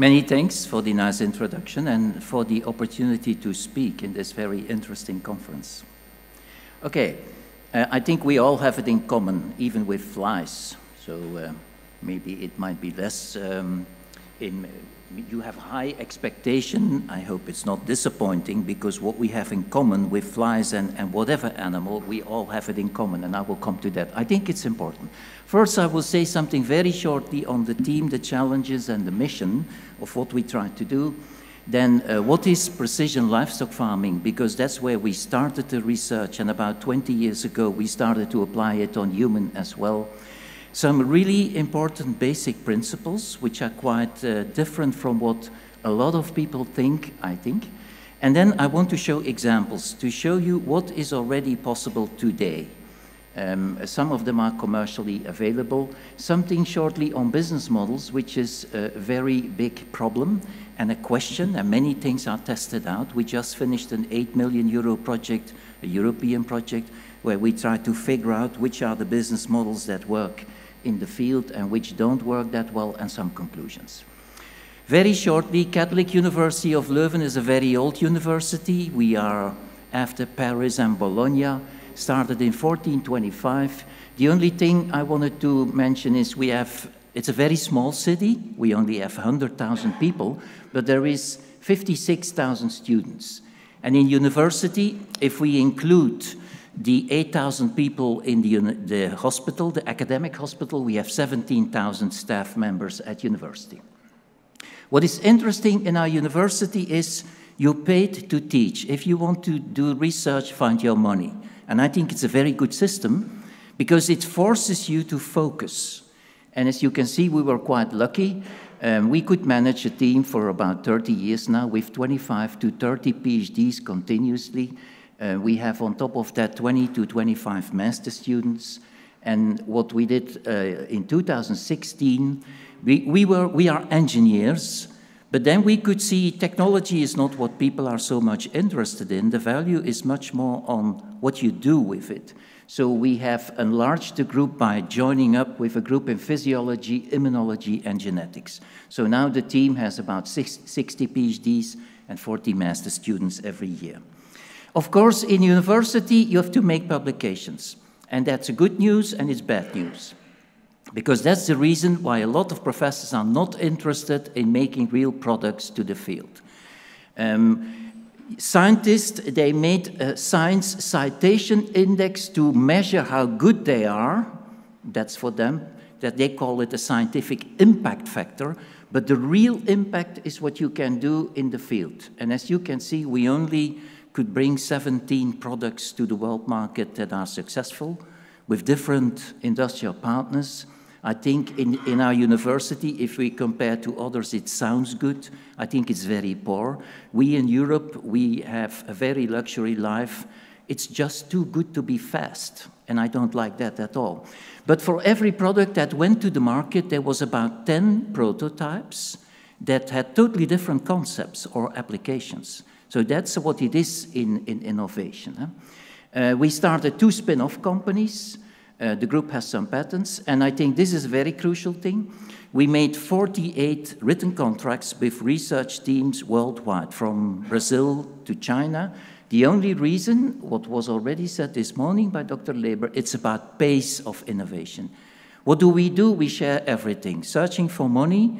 Many thanks for the nice introduction and for the opportunity to speak in this very interesting conference. Okay, I think we all have it in common, even with flies. So maybe it might be less you have high expectation. I hope it's not disappointing, because what we have in common with flies and whatever animal, we all have it in common, and I will come to that. I think it's important. First, I will say something very shortly on the team, the challenges, and the mission of what we try to do. Then what is precision livestock farming, because that's where we started the research, and about 20 years ago we started to apply it on human as well. Some really important basic principles, which are quite different from what a lot of people think, I think. And then I want to show examples to show you what is already possible today. Some of them are commercially available. Something shortly on business models, which is a very big problem and a question, and many things are tested out. We just finished an €8 million project, a European project, where we try to figure out which are the business models that work in the field and which don't work that well, and some conclusions. Very shortly, Catholic University of Leuven is a very old university. We are after Paris and Bologna, started in 1425. The only thing I wanted to mention is it's a very small city. We only have 100,000 people, but there is 56,000 students. And in university, if we include the 8,000 people in the hospital, the academic hospital, we have 17,000 staff members at university. What is interesting in our university is you're paid to teach. If you want to do research, find your money. And I think it's a very good system, because it forces you to focus. And as you can see, we were quite lucky. We could manage a team for about 30 years now with 25 to 30 PhDs continuously. We have on top of that 20 to 25 master students. And what we did in 2016, we are engineers, but then we could see technology is not what people are so much interested in. The value is much more on what you do with it. So we have enlarged the group by joining up with a group in physiology, immunology, and genetics. So now the team has about 60 PhDs and 40 master students every year. Of course, in university, you have to make publications. And that's good news and it's bad news. Because that's the reason why a lot of professors are not interested in making real products to the field. Scientists, they made a science citation index to measure how good they are. That's for them, that they call it a scientific impact factor. But the real impact is what you can do in the field. And as you can see, we only could bring 17 products to the world market that are successful with different industrial partners. I think in our university, if we compare to others, it sounds good. I think it's very poor. We in Europe, we have a very luxury life. It's just too good to be fast, and I don't like that at all. But for every product that went to the market, there was about 10 prototypes that had totally different concepts or applications. So that's what it is in innovation. We started 2 spin-off companies. The group has some patents, and I think this is a very crucial thing. We made 48 written contracts with research teams worldwide, from Brazil to China. The only reason, what was already said this morning by Dr. Leber, it's about pace of innovation. What do? We share everything, searching for money,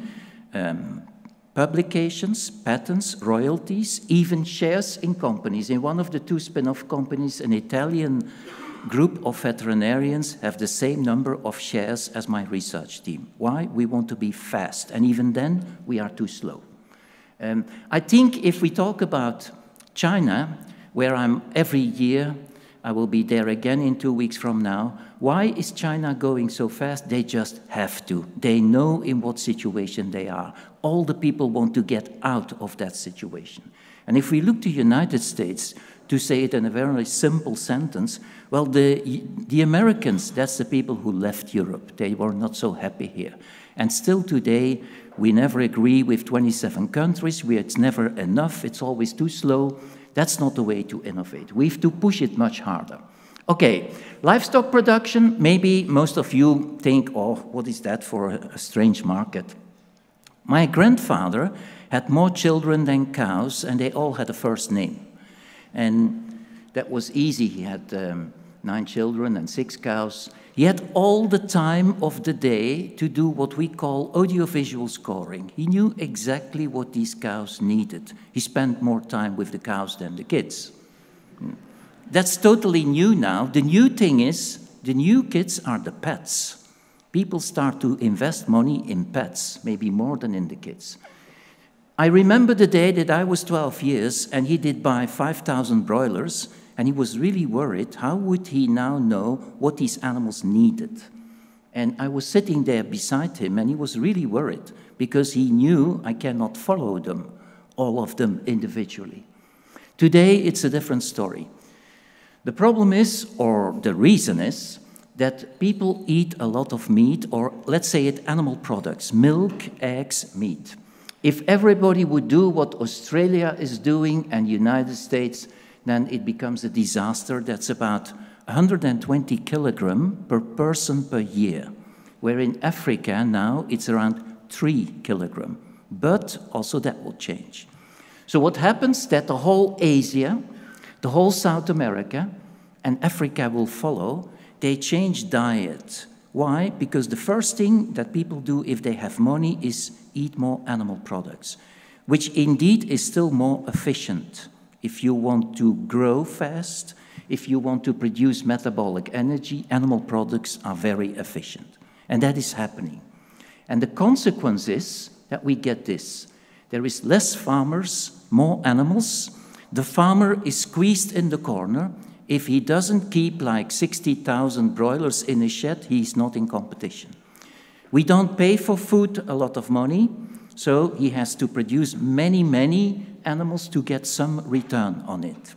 publications, patents, royalties, even shares in companies. In one of the 2 spin-off companies, an Italian group of veterinarians have the same number of shares as my research team. Why? We want to be fast, and even then, we are too slow. I think if we talk about China, where I'm every year, I will be there again in 2 weeks from now. Why is China going so fast? They just have to. They know in what situation they are. All the people want to get out of that situation. And if we look to the United States, to say it in a very simple sentence, well, the Americans, that's the people who left Europe. They were not so happy here. And still today, we never agree with 27 countries. It's never enough. It's always too slow. That's not the way to innovate. We have to push it much harder. Okay, livestock production, maybe most of you think, oh, what is that for a strange market? My grandfather had more children than cows, and they all had a first name. And that was easy. He had 9 children and 6 cows. He had all the time of the day to do what we call audiovisual scoring. He knew exactly what these cows needed. He spent more time with the cows than the kids. That's totally new now. The new thing is, the new kids are the pets. People start to invest money in pets, maybe more than in the kids. I remember the day that I was 12 years and he did buy 5,000 broilers, and he was really worried, how would he now know what these animals needed? And I was sitting there beside him, and he was really worried, because he knew I cannot follow them, all of them individually. Today, it's a different story. The problem is, or the reason is, that people eat a lot of meat, or let's say it, animal products, milk, eggs, meat. If everybody would do what Australia is doing and United States, then it becomes a disaster. That's about 120 kilograms per person per year, where in Africa now it's around 3 kilograms. But also that will change. So what happens that the whole Asia, the whole South America, and Africa will follow, they change diet. Why? Because the first thing that people do if they have money is eat more animal products, which indeed is still more efficient. If you want to grow fast, if you want to produce metabolic energy, animal products are very efficient. And that is happening. And the consequence is that we get this. There is less farmers, more animals. The farmer is squeezed in the corner. If he doesn't keep like 60,000 broilers in a shed, he's not in competition. We don't pay for food a lot of money, so he has to produce many animals to get some return on it.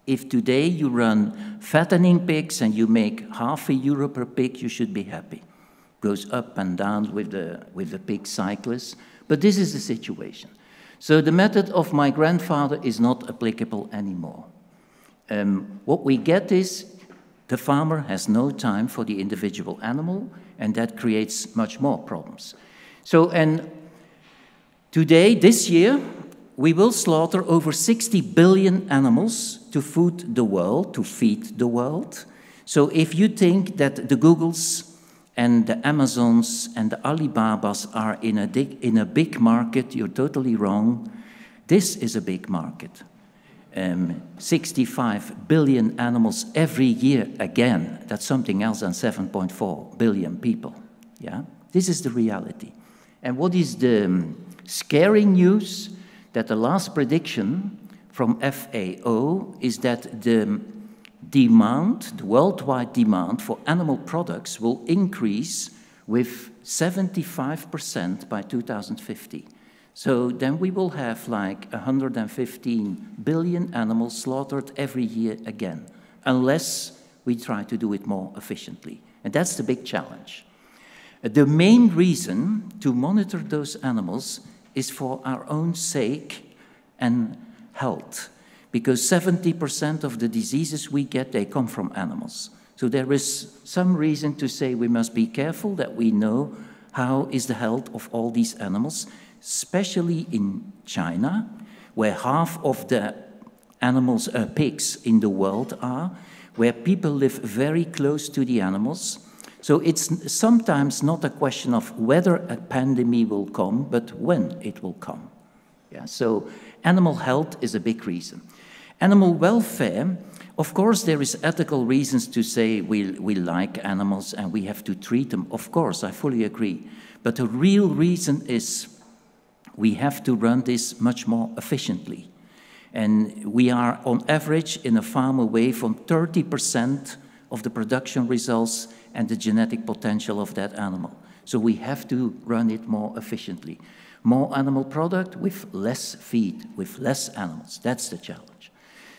If today you run fattening pigs and you make €0.50 per pig, you should be happy. Goes up and down with the pig cyclists, but this is the situation. So the method of my grandfather is not applicable anymore. What we get is the farmer has no time for the individual animal, and that creates much more problems. So, and today, this year, we will slaughter over 60 billion animals to feed the world. So if you think that the Googles and the Amazons and the Alibabas are in a big market, you're totally wrong. This is a big market. 65 billion animals every year again. That's something else than 7.4 billion people. Yeah? This is the reality. And what is the scary news? That the last prediction from FAO is that the demand, the worldwide demand for animal products will increase with 75% by 2050. So then we will have like 115 billion animals slaughtered every year again, unless we try to do it more efficiently. And that's the big challenge. The main reason to monitor those animals is for our own sake and health, because 70% of the diseases we get, they come from animals. So there is some reason to say we must be careful that we know how is the health of all these animals, especially in China, where half of the animals, pigs in the world are, where people live very close to the animals. So it's sometimes not a question of whether a pandemic will come, but when it will come. Yeah, so animal health is a big reason. Animal welfare, of course, there is ethical reasons to say we like animals and we have to treat them. Of course, I fully agree. But the real reason is we have to run this much more efficiently. And we are, on average, in a farm away from 30% of the production results and the genetic potential of that animal. So we have to run it more efficiently. More animal product with less feed, with less animals. That's the challenge.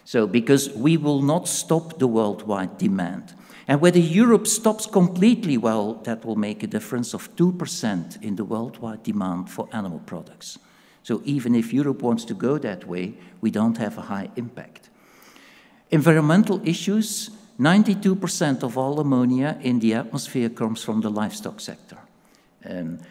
So because we will not stop the worldwide demand. And whether Europe stops completely, well, that will make a difference of 2% in the worldwide demand for animal products. So even if Europe wants to go that way, we don't have a high impact. Environmental issues, 92% of all ammonia in the atmosphere comes from the livestock sector.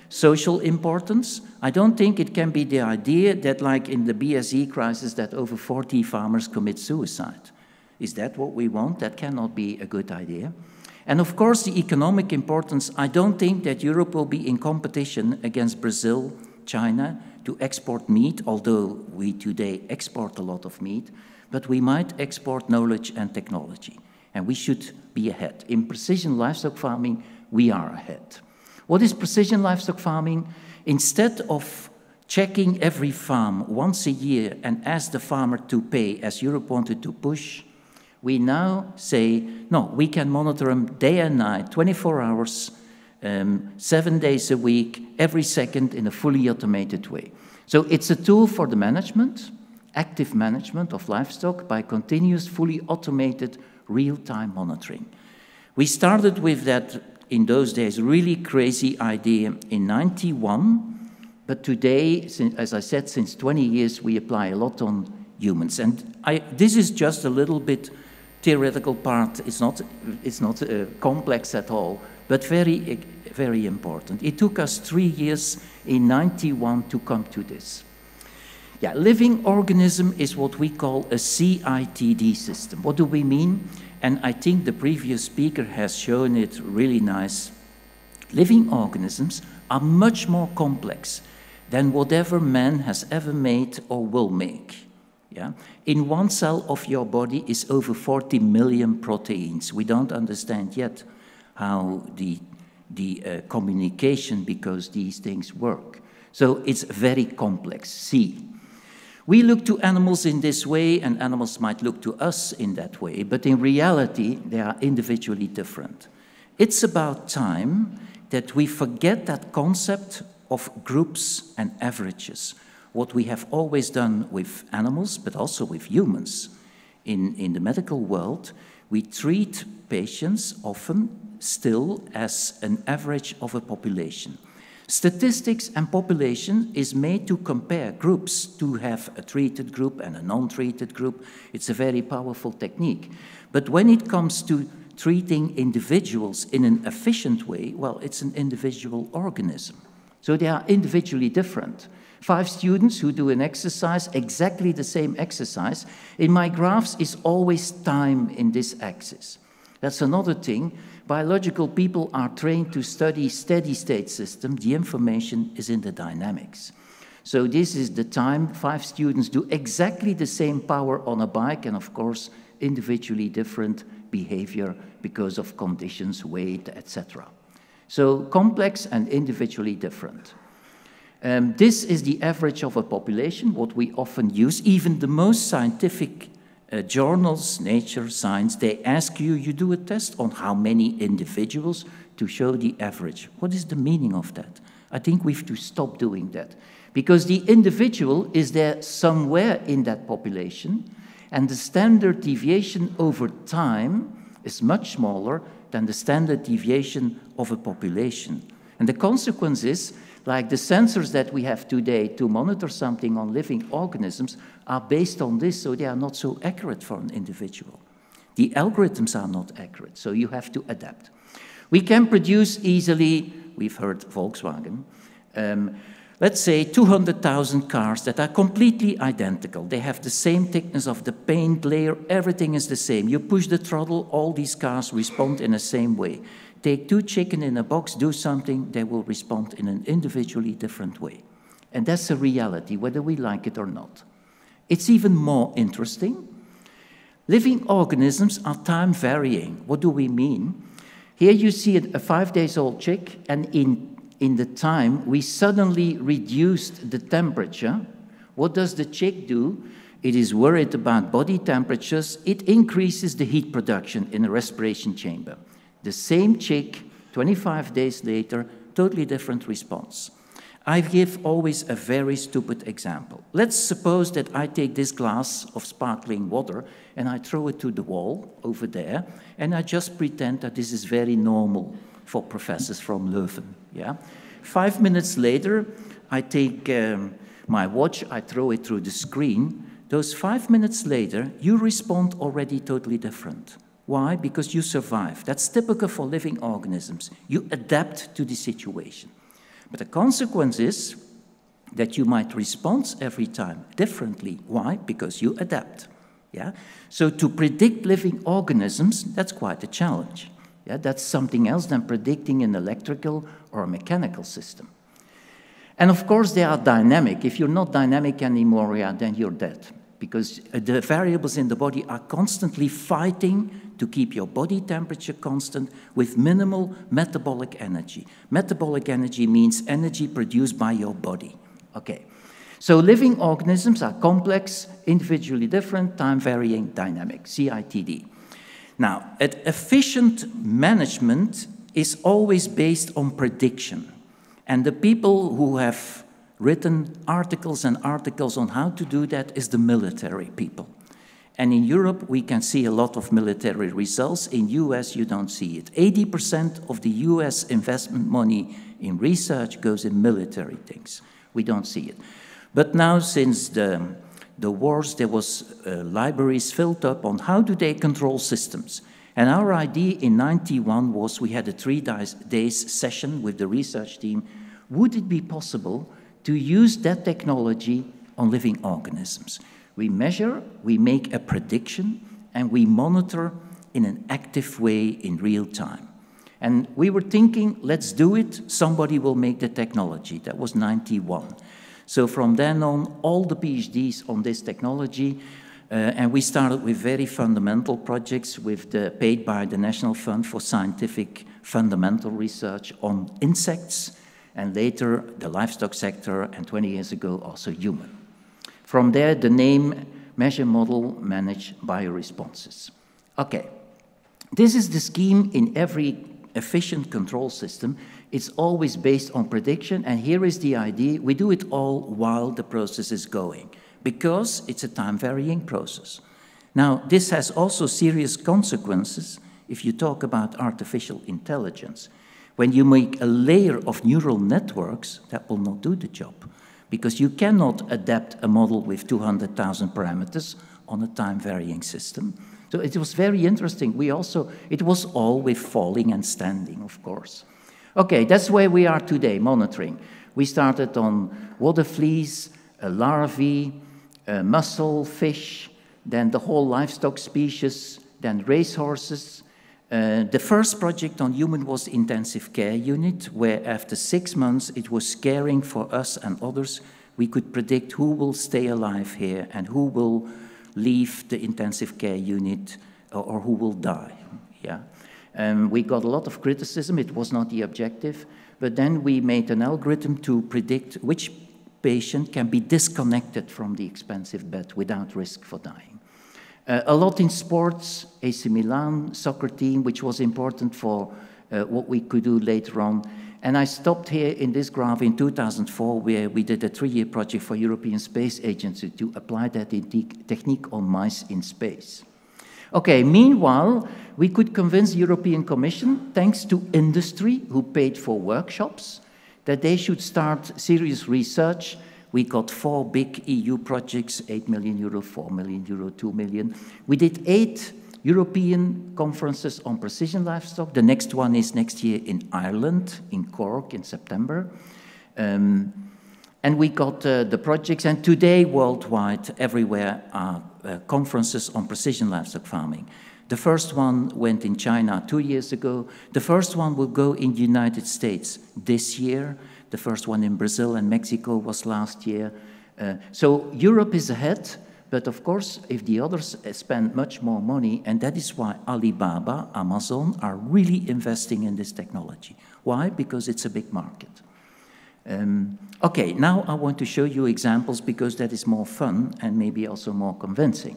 Social importance, I don't think it can be the idea that, like in the BSE crisis, that over 40 farmers commit suicide. Is that what we want? That cannot be a good idea. And of course, the economic importance, I don't think that Europe will be in competition against Brazil, China, to export meat, although we today export a lot of meat, but we might export knowledge and technology, and we should be ahead. In precision livestock farming, we are ahead. What is precision livestock farming? Instead of checking every farm once a year and ask the farmer to pay, as Europe wanted to push, we now say, no, we can monitor them day and night, 24 hours, 7 days a week, every second in a fully automated way. So it's a tool for the management, active management of livestock by continuous, fully automated, real-time monitoring. We started with that, in those days, really crazy idea in '91, but today, as I said, since 20 years, we apply a lot on humans. And this is just a little bit theoretical part. It's not complex at all, but very, very important. It took us 3 years in '91 to come to this. Yeah, living organism is what we call a CITD system. What do we mean? And I think the previous speaker has shown it really nice. Living organisms are much more complex than whatever man has ever made or will make. Yeah? In one cell of your body is over 40 million proteins. We don't understand yet how the communication because these things work. So it's very complex. C. We look to animals in this way, and animals might look to us in that way, but in reality, they are individually different. It's about time that we forget that concept of groups and averages, what we have always done with animals, but also with humans. In the medical world, we treat patients often still as an average of a population. Statistics and population is made to compare groups, to have a treated group and a non-treated group. It's a very powerful technique. But when it comes to treating individuals in an efficient way, well, it's an individual organism. So they are individually different. 5 students who do an exercise, exactly the same exercise, in my graphs is always time in this axis. That's another thing. Biological people are trained to study steady-state system. The information is in the dynamics. So this is the time 5 students do exactly the same power on a bike and, of course, individually different behavior because of conditions, weight, etc. So complex and individually different. This is the average of a population, what we often use. Even the most scientific journals, Nature, Science, they ask you, you do a test on how many individuals to show the average. What is the meaning of that? I think we have to stop doing that. Because the individual is there somewhere in that population, and the standard deviation over time is much smaller than the standard deviation of a population. And the consequence is, like the sensors that we have today to monitor something on living organisms are based on this, so they are not so accurate for an individual. The algorithms are not accurate, so you have to adapt. We can produce easily, we've heard Volkswagen, let's say 200,000 cars that are completely identical. They have the same thickness of the paint layer, everything is the same. You push the throttle, all these cars respond in the same way. Take 2 chickens in a box, do something, they will respond in an individually different way. And that's a reality, whether we like it or not. It's even more interesting. Living organisms are time varying. What do we mean? Here you see a 5-day-old chick, and in the time, we suddenly reduced the temperature. What does the chick do? It is worried about body temperatures. It increases the heat production in the respiration chamber. The same chick, 25 days later, totally different response. I give always a very stupid example. Let's suppose that I take this glass of sparkling water and I throw it to the wall over there, and I just pretend that this is very normal for professors from Leuven. Yeah? 5 minutes later, I take my watch, I throw it through the screen. Those 5 minutes later, you respond already totally different. Why? Because you survive. That's typical for living organisms. You adapt to the situation. But the consequence is that you might respond every time differently. Why? Because you adapt. Yeah? So to predict living organisms, that's quite a challenge. Yeah? That's something else than predicting an electrical or a mechanical system. And of course, they are dynamic. If you're not dynamic anymore, yeah, then you're dead. Because the variables in the body are constantly fighting to keep your body temperature constant with minimal metabolic energy. Metabolic energy means energy produced by your body. Okay. So living organisms are complex, individually different, time-varying, dynamic, CITD. Now, efficient management is always based on prediction. And the people who have written articles and articles on how to do that is the military people. And in Europe, we can see a lot of military results. In US, you don't see it. 80% of the US investment money in research goes in military things. We don't see it. But now, since the wars, there was libraries filled up on how do they control systems. And our idea in '91 was we had a 3-day session with the research team. Would it be possible to use that technology on living organisms? We measure, we make a prediction, and we monitor in an active way in real time. And we were thinking, let's do it, somebody will make the technology. That was '91. So from then on, all the PhDs on this technology, and we started with very fundamental projects paid by the National Fund for Scientific Fundamental Research on insects, and later the livestock sector, and 20 years ago also human. From there, the name, measure, model, manage bioresponses. Okay, this is the scheme in every efficient control system. It's always based on prediction, and here is the idea. We do it all while the process is going, because it's a time-varying process. Now, this has also serious consequences if you talk about artificial intelligence. When you make a layer of neural networks, that will not do the job, because you cannot adapt a model with 200,000 parameters on a time-varying system. So it was very interesting. It was all with falling and standing, of course. Okay, that's where we are today, monitoring. We started on water fleas, larvae, mussel, fish, then the whole livestock species, then racehorses. The first project on human was intensive care unit, where after 6 months it was scaring for us and others. We could predict who will stay alive here and who will leave the intensive care unit or who will die. Yeah. We got a lot of criticism. It was not the objective. But then we made an algorithm to predict which patient can be disconnected from the expensive bed without risk for dying. A lot in sports, AC Milan, soccer team, which was important for what we could do later on. And I stopped here in this graph in 2004, where we did a 3-year project for European Space Agency to apply that technique on mice in space. Okay, meanwhile, we could convince the European Commission, thanks to industry, who paid for workshops, that they should start serious research. We got 4 big EU projects, 8 million euro, 4 million euro, 2 million. We did 8 European conferences on precision livestock. The next one is next year in Ireland, in Cork, in September. And we got the projects, and today worldwide, everywhere are conferences on precision livestock farming. The first one went in China 2 years ago. The first one will go in the United States this year. The first one in Brazil and Mexico was last year. So Europe is ahead, but of course, if the others spend much more money, and that is why Alibaba, Amazon are really investing in this technology. Why? Because it's a big market. Okay, now I want to show you examples because that is more fun and maybe also more convincing.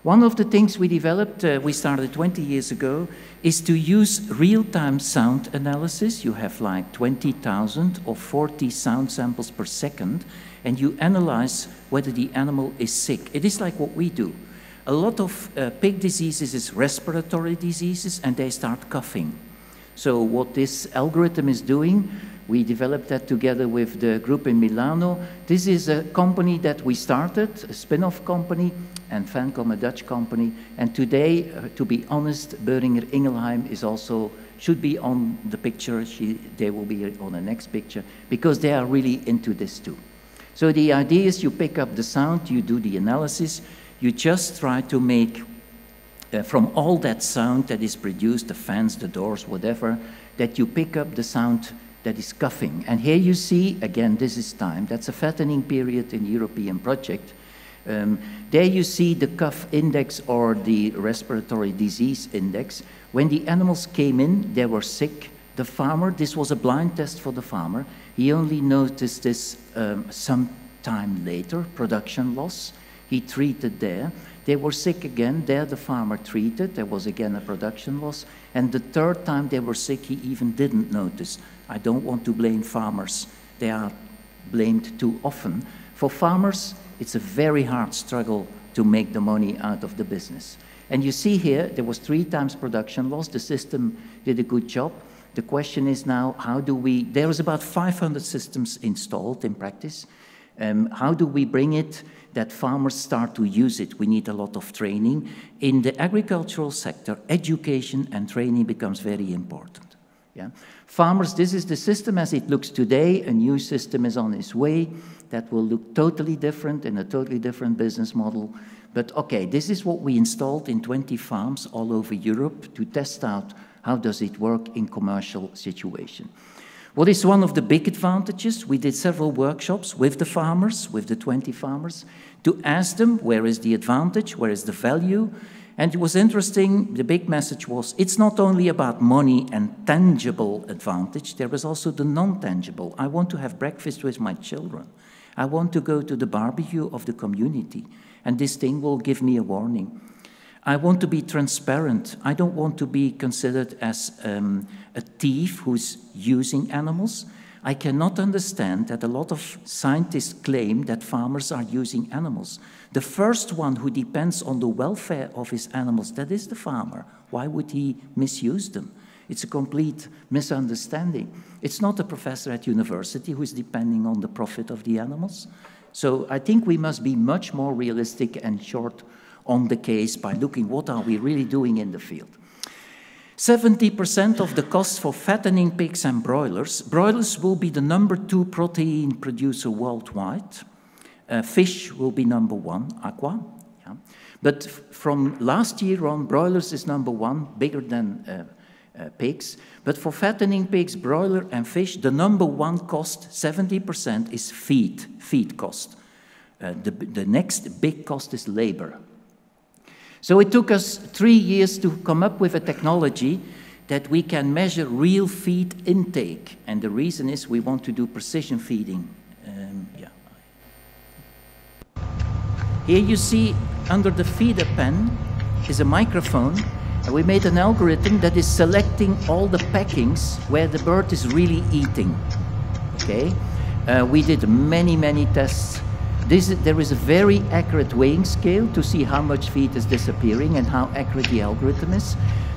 One of the things we developed, we started 20 years ago, is to use real-time sound analysis. You have like 20,000 or 40 sound samples per second, and you analyze whether the animal is sick. It is like what we do. A lot of pig diseases is respiratory diseases, and they start coughing. So what this algorithm is doing, we developed that together with the group in Milano. This is a company that we started, a spin-off company, and Fancom, a Dutch company. And today, to be honest, Boehringer Ingelheim is also should be on the picture. They will be on the next picture because they are really into this too. So the idea is you pick up the sound, you do the analysis, you just try to make from all that sound that is produced, the fans, the doors, whatever, that you pick up the sound that is coughing. And here you see, again, this is time. That's a fattening period in the European project. There you see the cough index or the respiratory disease index. When the animals came in, they were sick. The farmer, this was a blind test for the farmer. He only noticed this some time later, production loss. He treated there. They were sick again. There the farmer treated. There was again a production loss. And the third time they were sick, he even didn't notice. I don't want to blame farmers. They are blamed too often. For farmers, it's a very hard struggle to make the money out of the business. And you see here, there was 3 times production loss. The system did a good job. The question is now, how do we, there is about 500 systems installed in practice. How do we bring it that farmers start to use it? We need a lot of training. In the agricultural sector, education and training becomes very important. Yeah? Farmers, this is the system as it looks today. A new system is on its way that will look totally different in a totally different business model. But okay, this is what we installed in 20 farms all over Europe to test out how does it work in commercial situation. What is one of the big advantages? We did several workshops with the farmers, with the 20 farmers, to ask them where is the advantage, where is the value. And it was interesting, the big message was, it's not only about money and tangible advantage, there is also the non-tangible. I want to have breakfast with my children. I want to go to the barbecue of the community, and this thing will give me a warning. I want to be transparent. I don't want to be considered as a thief who's using animals. I cannot understand that a lot of scientists claim that farmers are using animals. The first one who depends on the welfare of his animals, that is the farmer. Why would he misuse them? It's a complete misunderstanding. It's not a professor at university who's depending on the profit of the animals. So I think we must be much more realistic and short on the case by looking what are we really doing in the field. 70% of the costs for fattening pigs and broilers. Broilers will be the #2 protein producer worldwide. Fish will be #1, aqua. Yeah. But from last year on, broilers is #1, bigger than pigs. But for fattening pigs, broiler and fish, the #1 cost, 70%, is feed cost. The next big cost is labor. So it took us 3 years to come up with a technology that we can measure real feed intake. And the reason is we want to do precision feeding. Here you see under the feeder pen is a microphone. And we made an algorithm that is selecting all the packings where the bird is really eating. Okay? We did many tests. There is a very accurate weighing scale to see how much feed is disappearing and how accurate the algorithm is.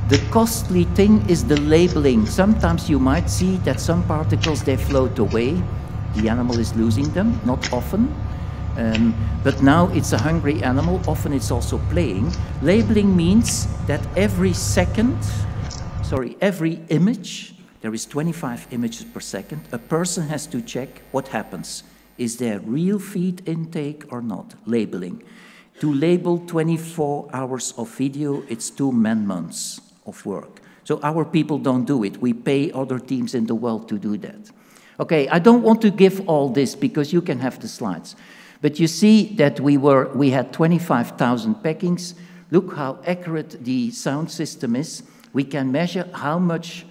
The costly thing is the labeling. Sometimes you might see that some particles, they float away. The animal is losing them, not often. But now it's a hungry animal, often it's also playing. Labeling means that every image, there is 25 images per second, a person has to check what happens. Is there real feed intake or not? Labeling. To label 24 hours of video, it's 2 man-months of work. So our people don't do it. We pay other teams in the world to do that. Okay, I don't want to give all this because you can have the slides. But you see that we had 25,000 packings. Look how accurate the sound system is. We can measure how much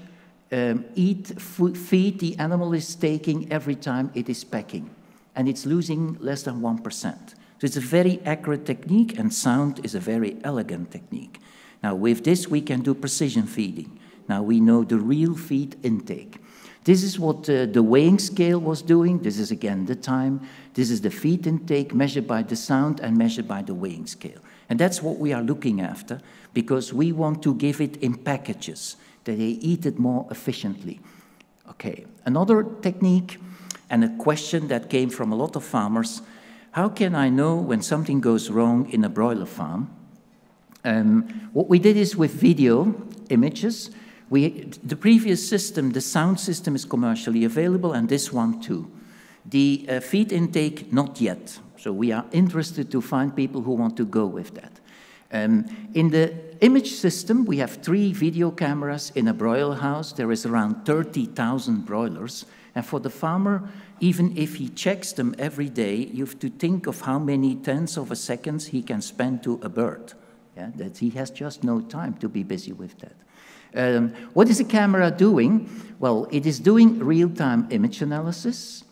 feed the animal is taking every time it is packing. And it's losing less than 1%. So it's a very accurate technique, and sound is a very elegant technique. Now with this we can do precision feeding. Now we know the real feed intake. This is what the weighing scale was doing. This is again the time. This is the feed intake measured by the sound and measured by the weighing scale. And that's what we are looking after because we want to give it in packages, that they eat it more efficiently. Okay, another technique and a question that came from a lot of farmers, how can I know when something goes wrong in a broiler farm? What we did is with video images, The previous system, the sound system, is commercially available, and this one too. The feed intake, not yet. So we are interested to find people who want to go with that. In the image system, we have 3 video cameras in a broiler house. There is around 30,000 broilers. And for the farmer, even if he checks them every day, you have to think of how many tenths of a second he can spend to a bird. Yeah, that he has just no time to be busy with that. What is the camera doing? Well, it is doing real-time image analysis,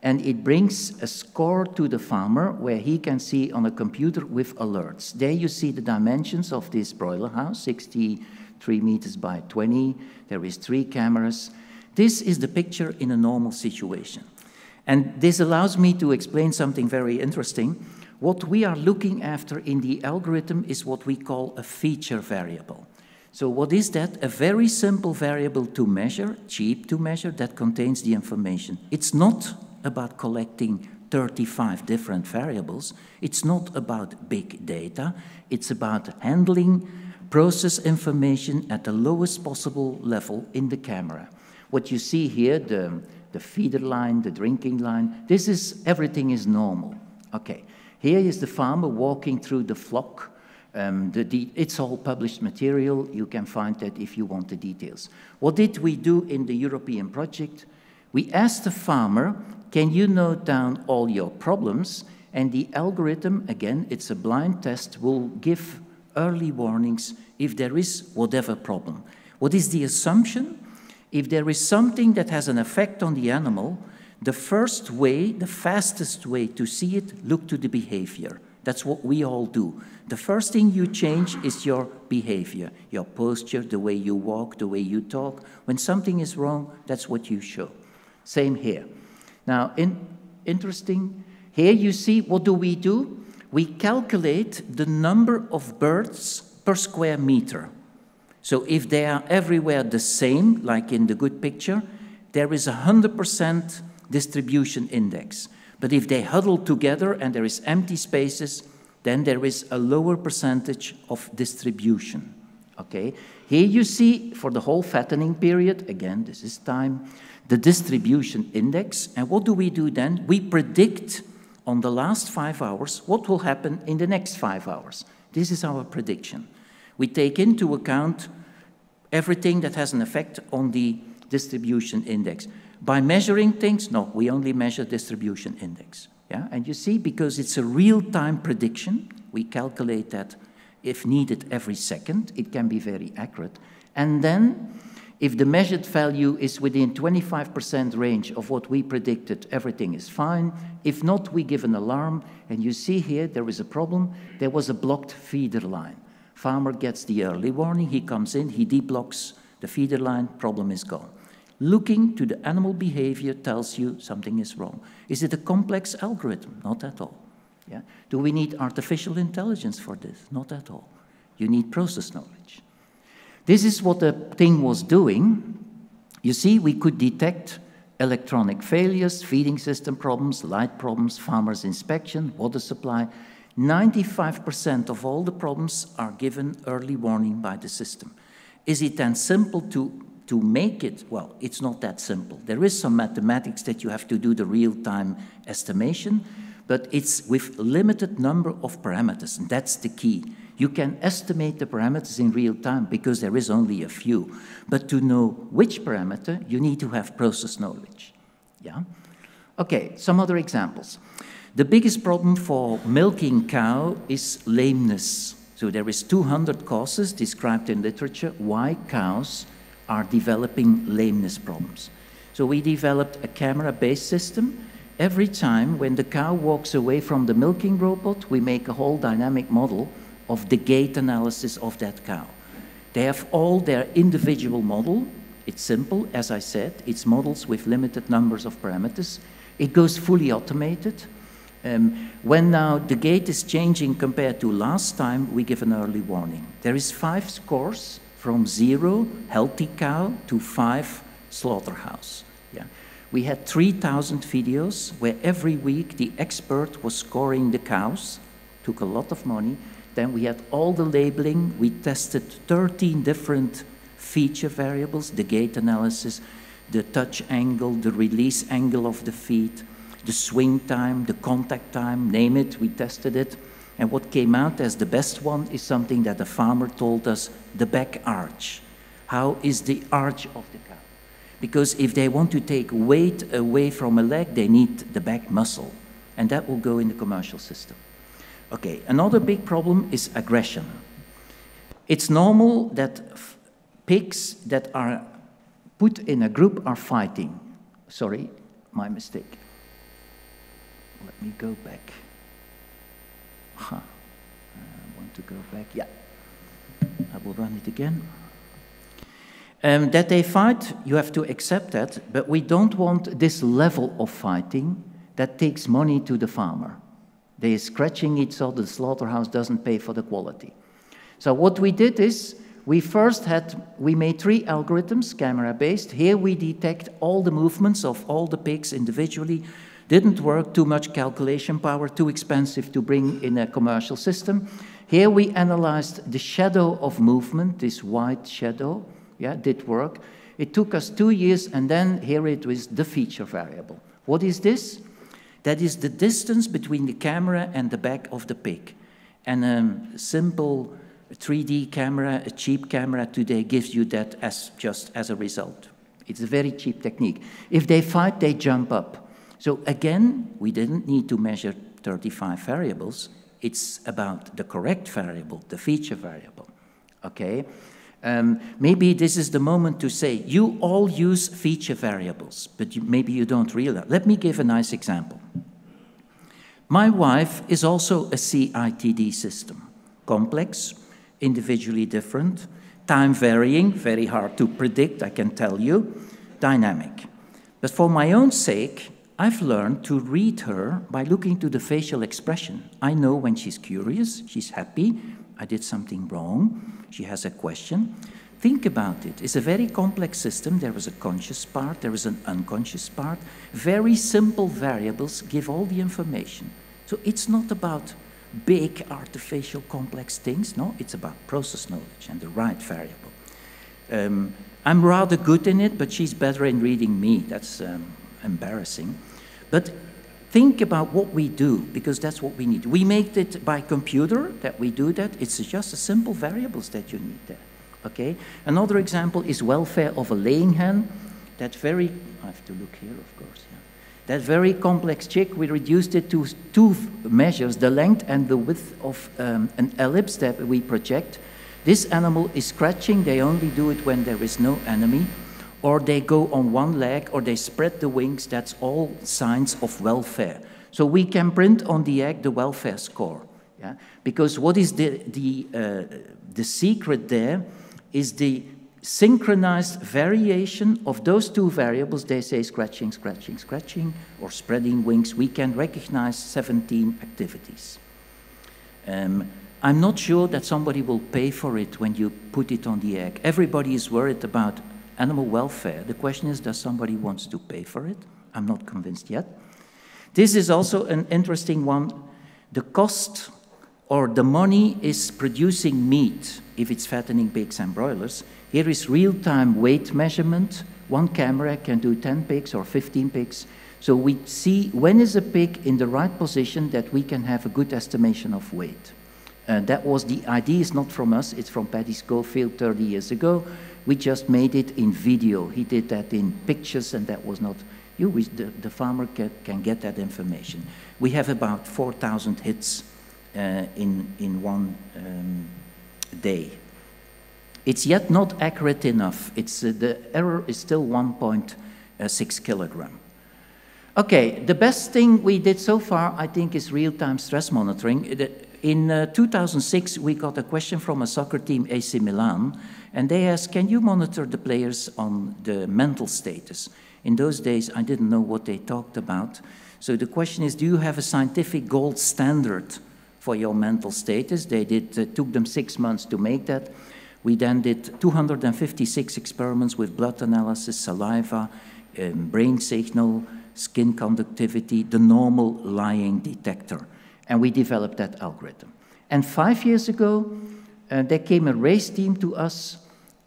and it brings a score to the farmer where he can see on a computer with alerts. There you see the dimensions of this broiler house, 63 meters by 20. There is 3 cameras. This is the picture in a normal situation. And this allows me to explain something very interesting. What we are looking after in the algorithm is what we call a feature variable. So what is that? A very simple variable to measure, cheap to measure, that contains the information. It's not about collecting 35 different variables. It's not about big data. It's about handling process information at the lowest possible level in the camera. What you see here, the feeder line, the drinking line, this is, everything is normal. Okay, here is the farmer walking through the flock. It's all published material. You can find that if you want the details. What did we do in the European project? We asked the farmer, can you note down all your problems? And the algorithm, again, it's a blind test, will give early warnings if there is whatever problem. What is the assumption? If there is something that has an effect on the animal, the first way, the fastest way to see it, look to the behavior. That's what we all do. The first thing you change is your behavior, your posture, the way you walk, the way you talk. When something is wrong, that's what you show. Same here. Now, interesting, here you see, what do? We calculate the number of birds per square meter. So if they are everywhere the same, like in the good picture, there is 100% distribution index. But if they huddle together and there is empty spaces, then there is a lower percentage of distribution. Okay? Here you see, for the whole fattening period, again, this is time, the distribution index. And what do we do then? We predict on the last 5 hours what will happen in the next 5 hours. This is our prediction. We take into account everything that has an effect on the distribution index. By measuring things, no, we only measure distribution index. Yeah? And you see, because it's a real-time prediction, we calculate that if needed every second, it can be very accurate. And then, if the measured value is within 25% range of what we predicted, everything is fine. If not, we give an alarm, and you see here, there is a problem. There was a blocked feeder line. Farmer gets the early warning, he comes in, he deblocks the feeder line, problem is gone. Looking to the animal behavior tells you something is wrong. Is it a complex algorithm? Not at all. Yeah? Do we need artificial intelligence for this? Not at all. You need process knowledge. This is what the thing was doing. You see, we could detect electronic failures, feeding system problems, light problems, farmer's inspection, water supply. 95% of all the problems are given early warning by the system. Is it then simple to make it? Well, it's not that simple. There is some mathematics that you have to do the real-time estimation, but it's with limited number of parameters, and that's the key. You can estimate the parameters in real time because there is only a few, but to know which parameter, you need to have process knowledge. Yeah? Okay, some other examples. The biggest problem for milking cow is lameness. So there is 200 causes described in literature why cows are developing lameness problems. So we developed a camera-based system. Every time when the cow walks away from the milking robot, we make a whole dynamic model of the gait analysis of that cow. They have all their individual model. It's simple, as I said. It's models with limited numbers of parameters. It goes fully automated. When now the gait is changing compared to last time, we give an early warning. There is 5 scores from 0, healthy cow, to 5, slaughterhouse. Yeah. We had 3,000 videos where every week the expert was scoring the cows, took a lot of money. Then we had all the labeling. We tested 13 different feature variables, the gait analysis, the touch angle, the release angle of the feet, the swing time, the contact time, name it, we tested it. And what came out as the best one is something that the farmer told us, the back arch. How is the arch of the cow? Because if they want to take weight away from a leg, they need the back muscle. And that will go in the commercial system. Okay, another big problem is aggression. It's normal that pigs that are put in a group are fighting. Sorry, my mistake. Let me go back. I want to go back. Yeah, I will run it again. That they fight, you have to accept that, but we don't want this level of fighting that takes money to the farmer. They are scratching it so the slaughterhouse doesn't pay for the quality. So what we did is, we made 3 algorithms, camera-based. Here we detect all the movements of all the pigs individually. Didn't work, too much calculation power, too expensive to bring in a commercial system. Here we analyzed the shadow of movement, this white shadow, yeah, did work. It took us 2 years, and then here it was the feature variable. What is this? That is the distance between the camera and the back of the pig. And a simple 3D camera, a cheap camera today gives you that just as a result. It's a very cheap technique. If they fight, they jump up. So again, we didn't need to measure 35 variables. It's about the correct variable, the feature variable, okay? Maybe this is the moment to say, you all use feature variables, but maybe you don't realize. Let me give a nice example. My wife is also a CITD system, complex, individually different, time varying, very hard to predict, I can tell you, dynamic. But for my own sake, I've learned to read her by looking to the facial expression. I know when she's curious, she's happy, I did something wrong, she has a question. Think about it. It's a very complex system. There is a conscious part, there is an unconscious part. Very simple variables give all the information. So it's not about big, artificial, complex things. No, it's about process knowledge and the right variable. I'm rather good in it, but she's better in reading me. That's embarrassing. But think about what we do, because that's what we need. We make it by computer, that we do that. It's just a simple variables that you need there. Okay? Another example is welfare of a laying hen. That very, I have to look here, of course. Yeah. That very complex chick, we reduced it to 2 measures, the length and the width of an ellipse that we project. This animal is scratching. They only do it when there is no enemy, or they go on one leg, or they spread the wings. That's all signs of welfare. So we can print on the egg the welfare score. Yeah? Because what is the secret there is the synchronized variation of those 2 variables. They say scratching, scratching, scratching, or spreading wings. We can recognize 17 activities. I'm not sure that somebody will pay for it when you put it on the egg. Everybody is worried about animal welfare. The question is, does somebody want to pay for it? I'm not convinced yet. This is also an interesting one. The cost or the money is producing meat, if it's fattening pigs and broilers. Here is real-time weight measurement. One camera can do 10 pigs or 15 pigs. So we see when is a pig in the right position that we can have a good estimation of weight. That was the idea, is not from us, it's from Paddy Schofield 30 years ago. We just made it in video. He did that in pictures, and that was not you. The farmer can get that information. We have about 4,000 hits in one day. It's yet not accurate enough. It's, the error is still 1.6 kilogram. Okay, the best thing we did so far, I think, is real-time stress monitoring. In 2006, we got a question from a soccer team, AC Milan, and they asked, can you monitor the players on the mental status? In those days, I didn't know what they talked about. So the question is, do you have a scientific gold standard for your mental status? They took them 6 months to make that. We then did 256 experiments with blood analysis, saliva, brain signal, skin conductivity, the normal lying detector. And we developed that algorithm. And 5 years ago, there came a race team to us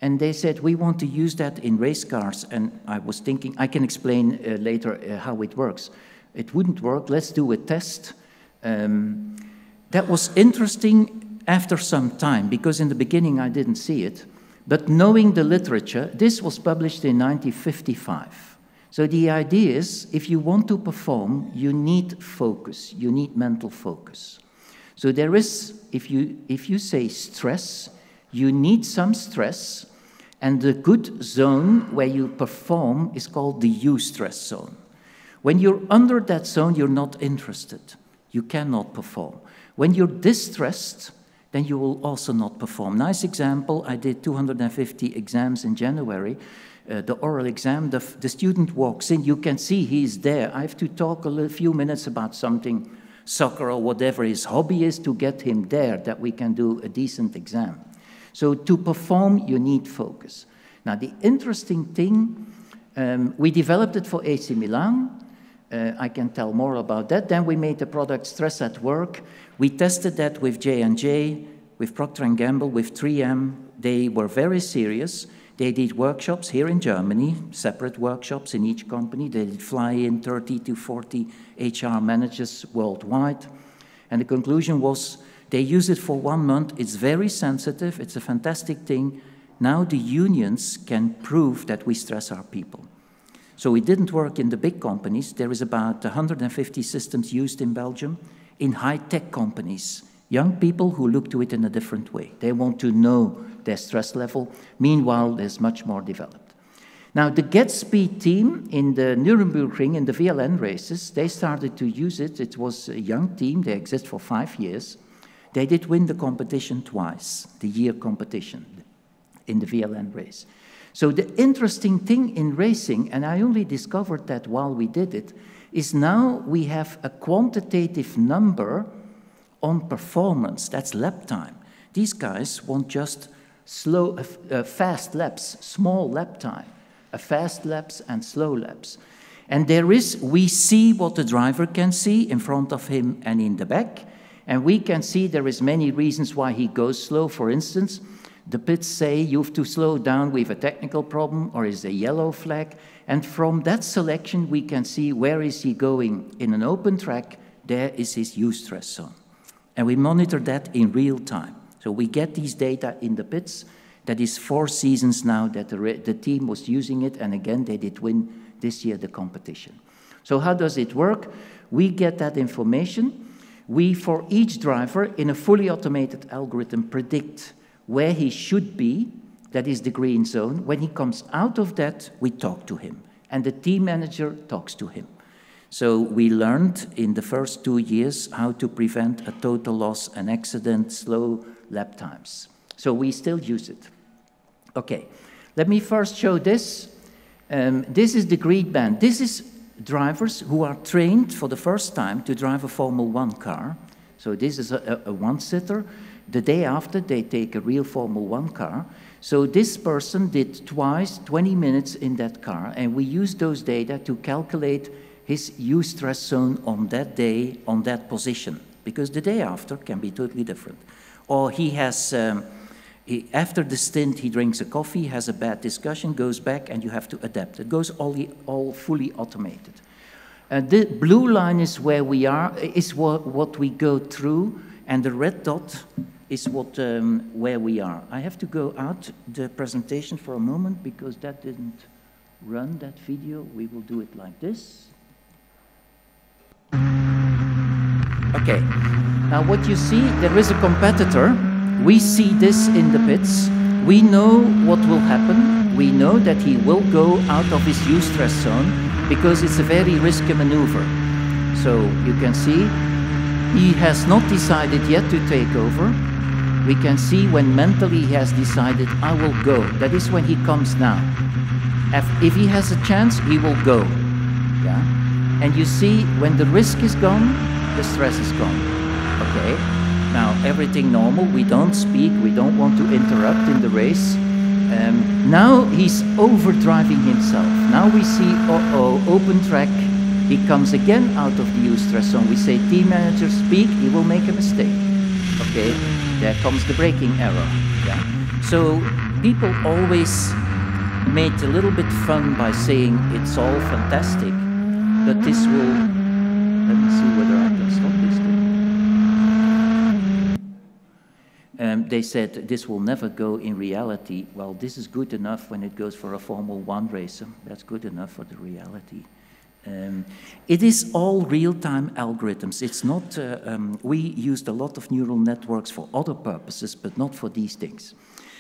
And they said, we want to use that in race cars. And I was thinking, I can explain later how it works. It wouldn't work, let's do a test. That was interesting after some time, because in the beginning I didn't see it. But knowing the literature, this was published in 1955. So the idea is, if you want to perform, you need focus, you need mental focus. So there is, if you say stress, you need some stress, and the good zone where you perform is called the eustress zone. When you're under that zone, you're not interested. You cannot perform. When you're distressed, then you will also not perform. Nice example, I did 250 exams in January. The oral exam, the student walks in, you can see he's there. I have to talk a few minutes about something, soccer or whatever his hobby is, to get him there, that we can do a decent exam. So to perform, you need focus. Now, the interesting thing, we developed it for AC Milan. I can tell more about that. Then we made the product Stress at Work. We tested that with J&J, with Procter & Gamble, with 3M. They were very serious. They did workshops here in Germany, separate workshops in each company. They did fly in 30 to 40 HR managers worldwide. And the conclusion was, they use it for 1 month. It's very sensitive. It's a fantastic thing. Now the unions can prove that we stress our people. So it didn't work in the big companies. There is about 150 systems used in Belgium. In high-tech companies, young people who look to it in a different way. They want to know their stress level. Meanwhile, there's much more developed. Now, the Get Speed team in the Nürburgring, in the VLN races, they started to use it. It was a young team. They exist for 5 years. They did win the competition twice, the year competition in the VLN race. So the interesting thing in racing, and I only discovered that while we did it, is now we have a quantitative number on performance. That's lap time. These guys want just fast laps, small lap time, fast laps and slow laps. And we see what the driver can see in front of him and in the back. And we can see there is many reasons why he goes slow. For instance, the pits say you have to slow down, we have a technical problem, or is a yellow flag. And from that selection, we can see where is he going in an open track. There is his eustress zone. And we monitor that in real time. So we get these data in the pits. That is 4 seasons now that the team was using it. And again, they did win this year the competition. So how does it work? We get that information. We, for each driver, in a fully automated algorithm, predict where he should be, that is the green zone. When he comes out of that, we talk to him, and the team manager talks to him. So we learned in the first 2 years how to prevent a total loss, an accident, slow lap times. So we still use it. Okay, let me first show this. This is the green band. This is drivers who are trained for the first time to drive a Formula 1 car. So this is a one-sitter. The day after, they take a real Formula 1 car. So this person did twice 20 minutes in that car, and we used those data to calculate his eustress zone on that day, on that position, because the day after can be totally different. Or he has, after the stint, he drinks a coffee, has a bad discussion, goes back, and you have to adapt. It goes all fully automated. The blue line is where we are, is what we go through, and the red dot is where we are. I have to go out the presentation for a moment because that didn't run, that video. We will do it like this. Okay, now what you see, there is a competitor. We see this in the pits. We know what will happen. We know that he will go out of his eustress zone because it's a very risky maneuver. So you can see he has not decided yet to take over. We can see when mentally he has decided, I will go. That is when he comes now. If he has a chance, he will go. Yeah? And you see, when the risk is gone, the stress is gone. Okay? Now, everything normal. We don't speak. We don't want to interrupt in the race. Now he's overdriving himself. Now we see, open track. He comes again out of the eustress zone. We say, team manager, speak. He will make a mistake. Okay? There comes the braking error. Yeah? So people always made a little bit fun by saying it's all fantastic, but this will, let me see whether I can stop this thing. They said this will never go in reality. Well, this is good enough when it goes for a Formula 1 racer. That's good enough for the reality. It is all real-time algorithms. It's not, we used a lot of neural networks for other purposes, but not for these things.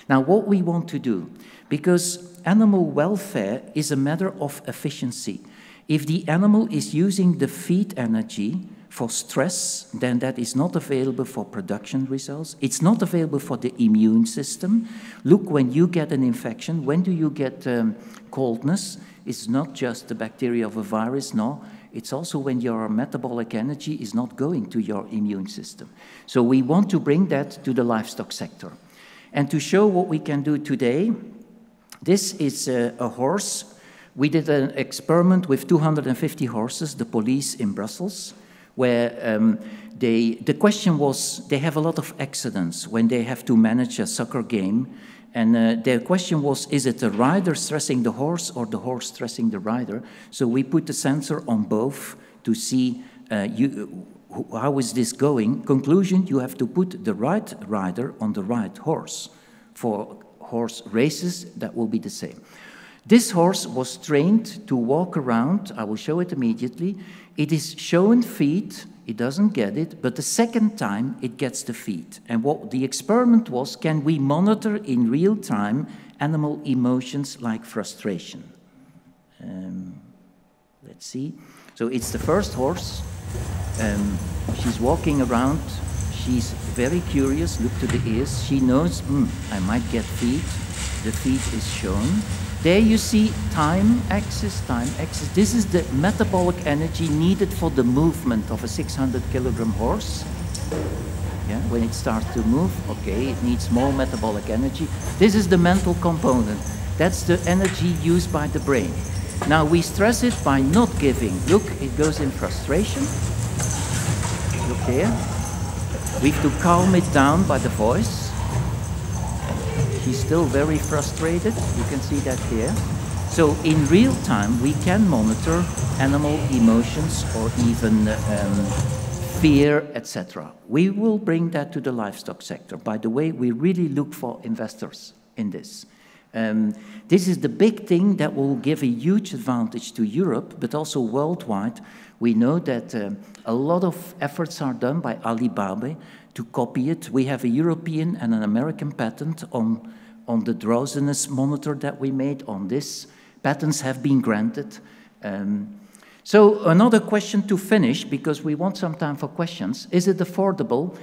Now, what we want to do, because animal welfare is a matter of efficiency. If the animal is using the feed energy for stress, then that is not available for production results. It's not available for the immune system. Look, when you get an infection, when do you get coldness? It's not just the bacteria of a virus, no. It's also when your metabolic energy is not going to your immune system. So we want to bring that to the livestock sector. And to show what we can do today, this is a horse. We did an experiment with 250 horses, the police in Brussels, where the question was, they have a lot of accidents when they have to manage a soccer game. And their question was, is it the rider stressing the horse or the horse stressing the rider? So we put the sensor on both to see how is this going. Conclusion, you have to put the right rider on the right horse. For horse races, that will be the same. This horse was trained to walk around. I will show it immediately. It is shown feed. It doesn't get it, but the second time it gets the feed. And what the experiment was, can we monitor in real time animal emotions like frustration? Let's see. So it's the first horse. She's walking around. She's very curious. Look to the ears. She knows, I might get feed. The feed is shown. There you see time axis, time axis. This is the metabolic energy needed for the movement of a 600-kilogram horse. Yeah, when it starts to move, okay, it needs more metabolic energy. This is the mental component. That's the energy used by the brain. Now we stress it by not giving. Look, it goes in frustration. Look there. We have to calm it down by the voice. She's still very frustrated. You can see that here. So in real time, we can monitor animal emotions or even fear, etc. We will bring that to the livestock sector. By the way, we really look for investors in this. This is the big thing that will give a huge advantage to Europe, but also worldwide. We know that a lot of efforts are done by Alibaba to copy it. We have a European and an American patent on the drowsiness monitor that we made on this. Patents have been granted. So another question to finish, because we want some time for questions. Is it affordable?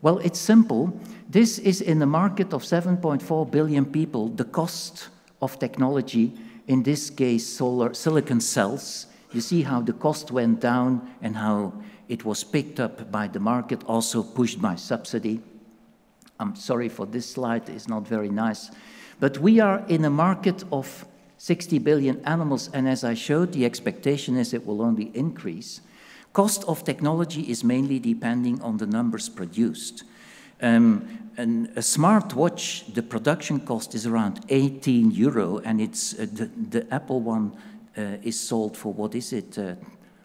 Well, it's simple. This is in the market of 7.4 billion people, the cost of technology, in this case, silicon cells. You see how the cost went down and how it was picked up by the market, also pushed by subsidy. I'm sorry for this slide, it's not very nice. But we are in a market of 60 billion animals, and as I showed, the expectation is it will only increase. Cost of technology is mainly depending on the numbers produced. And a smartwatch, the production cost is around 18 euro, and it's the Apple one is sold for, what is it,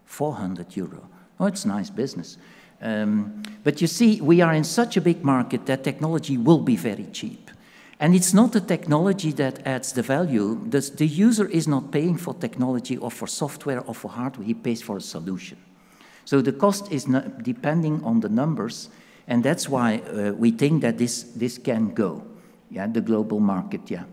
400 euro. Oh, it's nice business. But you see, we are in such a big market that technology will be very cheap. And it's not the technology that adds the value. The user is not paying for technology or for software or for hardware, he pays for a solution. So the cost is not depending on the numbers, and that's why we think that this can go, yeah, the global market, yeah,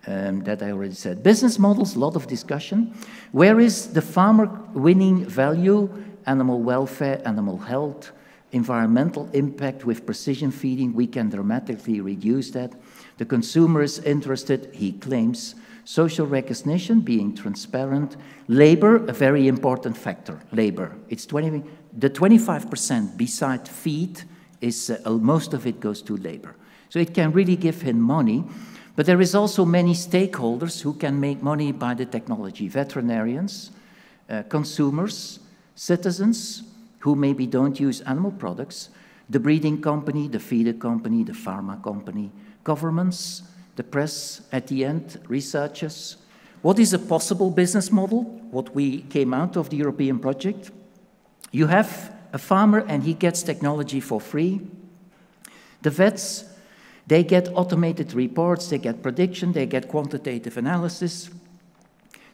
that I already said. Business models, a lot of discussion. Where is the farmer winning value? Animal welfare, animal health, environmental impact with precision feeding, we can dramatically reduce that. The consumer is interested, he claims. Social recognition, being transparent. Labor, a very important factor, labor. It's the 25% beside feed, is most of it goes to labor. So it can really give him money, but there is also many stakeholders who can make money by the technology. Veterinarians, consumers, citizens who maybe don't use animal products, the breeding company, the feeder company, the pharma company, governments, the press at the end, researchers. What is a possible business model? What we came out of the European project. You have a farmer and he gets technology for free. The vets, they get automated reports, they get prediction, they get quantitative analysis.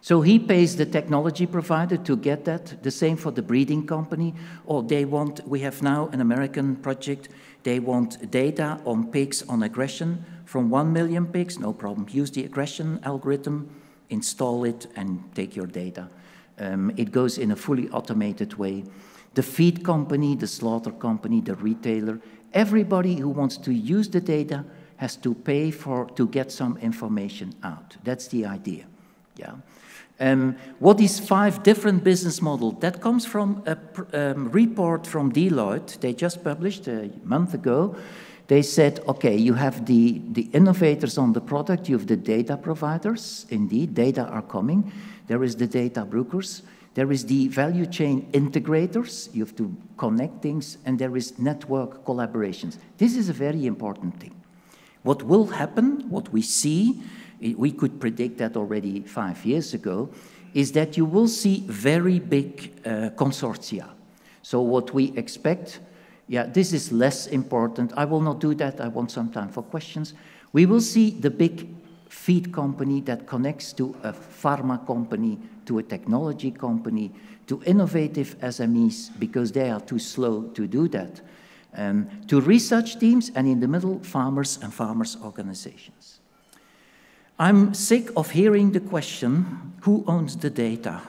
So he pays the technology provider to get that. The same for the breeding company. Or they want, we have now an American project, they want data on pigs on aggression from 1 million pigs, no problem. Use the aggression algorithm, install it, and take your data. It goes in a fully automated way. The feed company, the slaughter company, the retailer, everybody who wants to use the data has to pay to get some information out. That's the idea. Yeah. What is 5 different business models? That comes from a report from Deloitte. They just published a month ago. They said, okay, you have the innovators on the product, you have the data providers. Indeed, data are coming. There is the data brokers. There is the value chain integrators. You have to connect things. And there is network collaborations. This is a very important thing. What will happen, what we see, we could predict that already 5 years ago, is that you will see very big consortia. So what we expect, yeah, this is less important. I will not do that. I want some time for questions. We will see the big feed company that connects to a pharma company, to a technology company, to innovative SMEs, because they are too slow to do that, to research teams, and in the middle, farmers and farmers' organizations. I'm sick of hearing the question, who owns the data?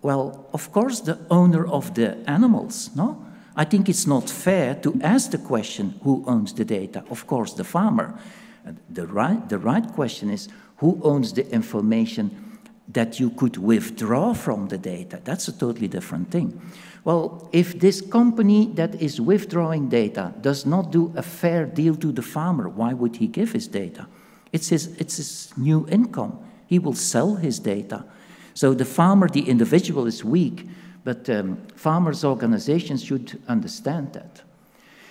Well, of course, the owner of the animals, no? I think it's not fair to ask the question, who owns the data? Of course, the farmer. The right question is, who owns the information that you could withdraw from the data? That's a totally different thing. Well, if this company that is withdrawing data does not do a fair deal to the farmer, why would he give his data? It's his new income. He will sell his data. So the farmer, the individual is weak, but farmers' organizations should understand that.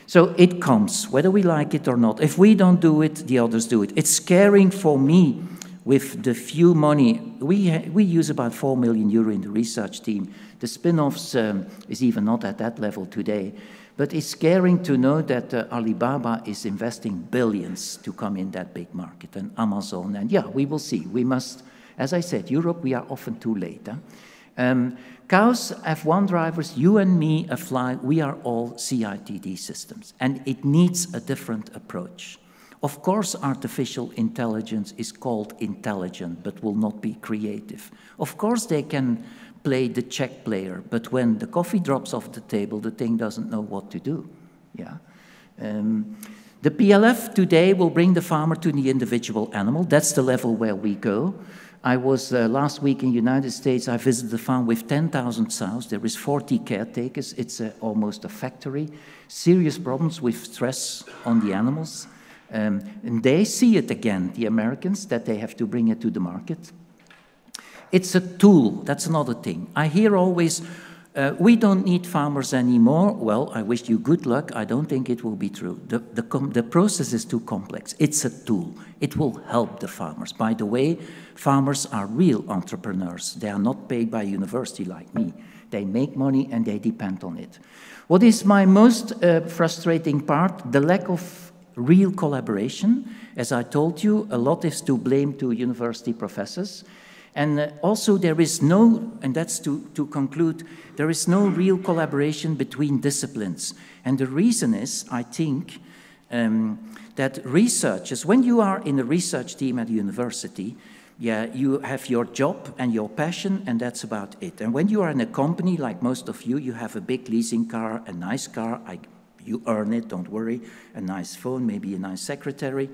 So it comes, whether we like it or not. If we don't do it, the others do it. It's scaring for me with the few money. We use about 4 million euro in the research team. The spin-offs is even not at that level today. But it's scaring to know that Alibaba is investing billions to come in that big market, and Amazon. And yeah, we will see. We must, as I said, Europe, we are often too late. Cows, F1 drivers, you and me apply, we are all CITD systems, and it needs a different approach. Of course, artificial intelligence is called intelligent, but will not be creative. Of course, they can play the check player, but when the coffee drops off the table, the thing doesn't know what to do. Yeah. The PLF today will bring the farmer to the individual animal. That's the level where we go. I was last week in the United States. I visited a farm with 10,000 sows. There is 40 caretakers. It's almost a factory. Serious problems with stress on the animals. And they see it again, the Americans, that they have to bring it to the market. It's a tool. That's another thing. I hear always, we don't need farmers anymore. Well, I wish you good luck. I don't think it will be true. The process is too complex. It's a tool. It will help the farmers. By the way, farmers are real entrepreneurs. They are not paid by a university like me. They make money and they depend on it. What is my most frustrating part? The lack of real collaboration. As I told you, a lot is to blame to university professors. And also there is no, and that's to conclude, there is no real collaboration between disciplines. And the reason is, I think, that researchers, when you are in a research team at a university, yeah, you have your job and your passion, and that's about it. And when you are in a company, like most of you, you have a big leasing car, a nice car, you earn it, don't worry, a nice phone, maybe a nice secretary.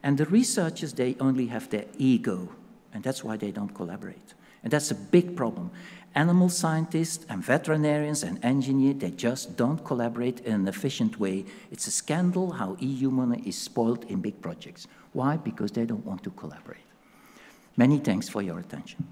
And the researchers, they only have their ego. And that's why they don't collaborate. And that's a big problem. Animal scientists and veterinarians and engineers, they just don't collaborate in an efficient way. It's a scandal how EU money is spoiled in big projects. Why? Because they don't want to collaborate. Many thanks for your attention.